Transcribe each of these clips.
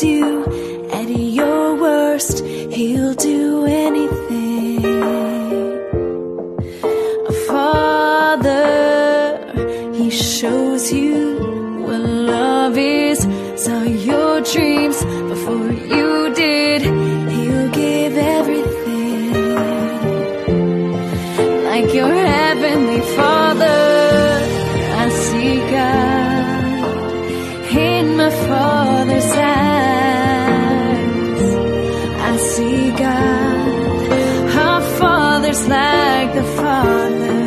you at your worst. He'll do anything. A father, he shows you what love is. Saw your dreams before you did. He'll give everything. Like your heavenly Father, I see God in my Father's eyes. I see God. Our Father's like the Father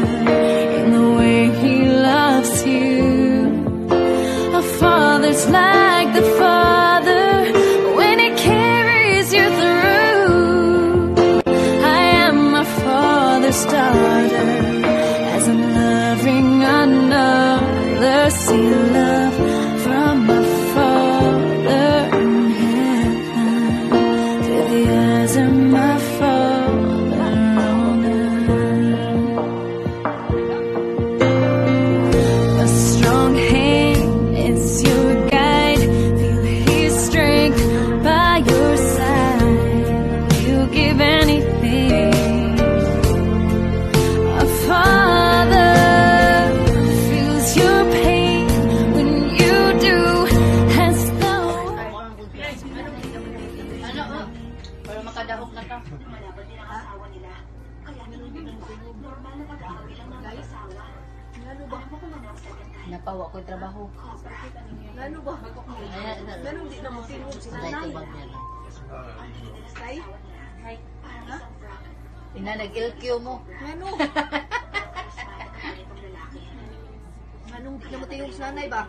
in the way He loves you. Our Father's like the Father when He carries you through. I am my Father's daughter, as I'm loving another. See love from my Father in heaven through the eyes of my Father on earth. A strong hand is your guide. Feel His strength by your side. He'll give anything. A Father feels your pain when you do as though. Para makadahok na ka. Napawa ko yung trabaho. Lalo ba? Ganun di na mo tingin si nanay. Tay? Ha? Nag-LQ mo. Ano? Anong di na mo tingin si nanay ba?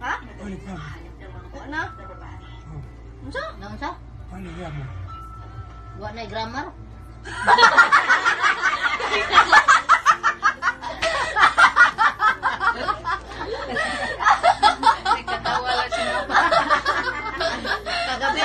Ha? O na? Unsa? Nang sa? Wa na grammar? Katawa lang siya. Kagabi.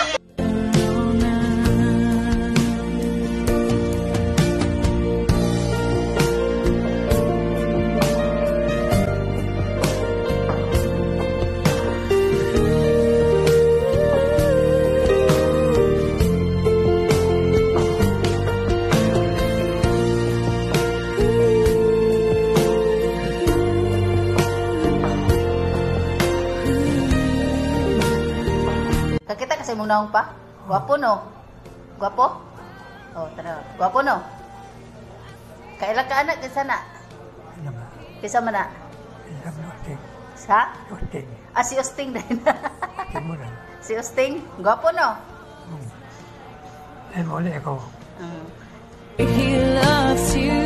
Kakita kasi mong naong pa? Gwapo no? Gwapo? Oh, tara. Gwapo no? Kailan ka anak kaysa na? Kaysa man na? Sa? Ah, si Osting din. Si Osting? Gwapo no? He loves you.